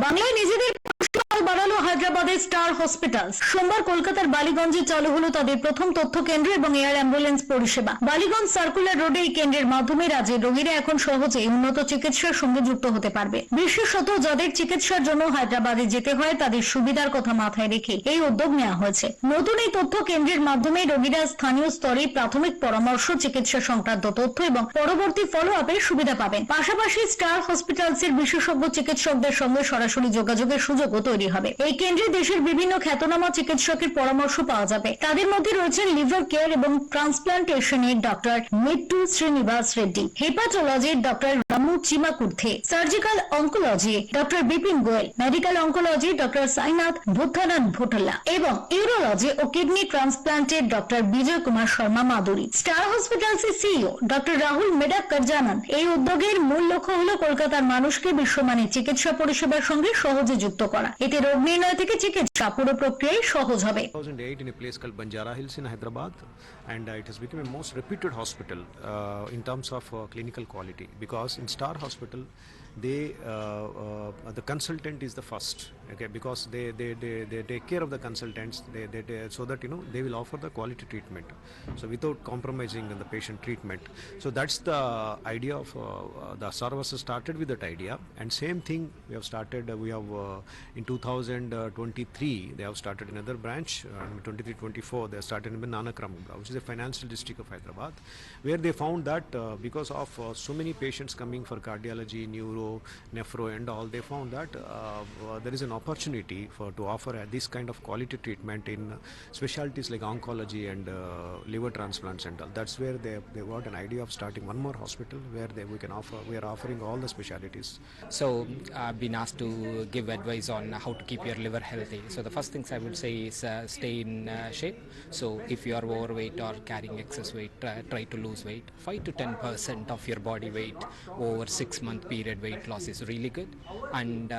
বাংলায় নিজেদের বাড়ালো হায়দ্রাবাদের স্টার হসপিটাল। সোমবার কলকাতার বালিগঞ্জে চালু হলো তাদের প্রথম তথ্য কেন্দ্র এবং এয়ার অ্যাম্বুলেন্স পরিষেবা। বালিগঞ্জ সার্কুলার রোডে এই কেন্দ্রের মাধ্যমে রাজ্যের রোগীরা এখন সহজে উন্নত চিকিৎসার সঙ্গে যুক্ত হতে পারবে। বিশেষত যাদের চিকিৎসার জন্য হায়দ্রাবাদে যেতে হয় তাদের সুবিধার কথা মাথায় রেখে এই উদ্যোগ নেওয়া হয়েছে। নতুন এই তথ্য কেন্দ্রের মাধ্যমে রোগীরা স্থানীয় স্তরে প্রাথমিক পরামর্শ, চিকিৎসা সংক্রান্ত তথ্য এবং পরবর্তী ফলো আপের সুবিধা পাবেন। পাশাপাশি স্টার হসপিটালসের বিশেষজ্ঞ চিকিৎসকদের সঙ্গে সরাসরি যোগাযোগের সুযোগও তৈরি হবে। এই কেন্দ্রে দেশের বিভিন্ন খ্যাতনামা চিকিৎসকের পরামর্শ পাওয়া যাবে। তাদের মধ্যে রয়েছেন লিভার কেয়ার এবং ট্রান্সপ্লান্টেশনের ডক্টর মিট্টু শ্রীনিবাস রেড্ডি, হেপাটোলজির doctor Ramu Chimakurthi, surgical oncology doctor Bipin Goel, medical oncology doctor Sainath Bhutanan Bhotla এবং ইউরোলজি ও কিডনি ট্রান্সপ্লান্টের ডক্টর বিজয় কুমার শর্মা মাদুরী। স্টার হসপিটালসের সিইও ডক্টর রাহুল মেডাক্কর জানান, এই উদ্যোগের মূল লক্ষ্য হলো কলকাতার মানুষকে বিশ্বমানের চিকিৎসা পরিষেবার সঙ্গে সহজে যুক্ত করা। এতে রোগ নির্ণয় থেকে চিকিৎসা পুরো প্রক্রিয়ায় সহজ হবে। 2008 in a place called Banjara Hills in Hyderabad, and it has become a most reputed hospital in terms of clinical quality, because in Star Hospital they the consultant is the first, okay, because they take care of the consultants, they so that they will offer the quality treatment, so without compromising on the patient treatment. So that's the idea of the service started with that idea. And same thing we have started, we have in 2023 they have started another branch, 23-24 they have started in Nanakramu, which is a financial district of Hyderabad, where they found that because of so many patients coming for cardiology, neuro, nephro and all, they found that there is an opportunity to offer this kind of quality treatment in specialties like oncology and liver transplants and all. That's where they got an idea of starting one more hospital where we are offering all the specialties. So I've been asked to give advice on how to keep your liver healthy. So the first things I would say is stay in shape. So if you are overweight or carrying excess weight, try to lose weight. 5 to 10% of your body weight over 6-month period weight loss is really good. And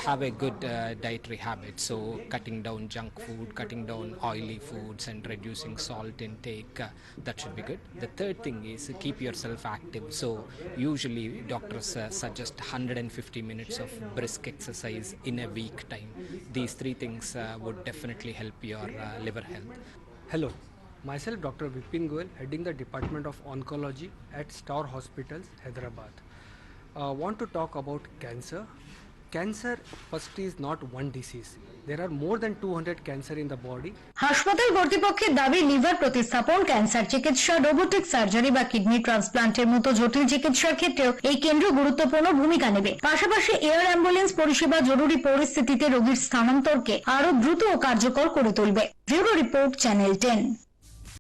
have a good dietary habit. So cutting down junk food, cutting down oily foods and reducing salt intake, that should be good. The third thing is keep yourself active. So usually doctors suggest 150 minutes of brisk exercise in a week time. These three things would definitely help your liver health. Hello, myself Dr. Vipin Goel, heading the Department of Oncology at Star Hospitals, Hyderabad. Want to talk about cancer. Cancer first is not one disease. There are more than 200 cancer in the body. হাসপাতাল কর্তৃপক্ষের দাবি, liver প্রতিস্থাপন, cancer চিকিৎসা, robotic surgery বা kidney ট্রান্সপ্লান্টের মতো জটিল চিকিৎসার ক্ষেত্রেও এই কেন্দ্র গুরুত্বপূর্ণ ভূমিকা নেবে। পাশাপাশি এয়ার অ্যাম্বুলেন্স পরিষেবা জরুরি পরিস্থিতিতে রোগীর স্থানান্তরকে আরো দ্রুত ও কার্যকর করে তুলবে। Bureau report, channel 10।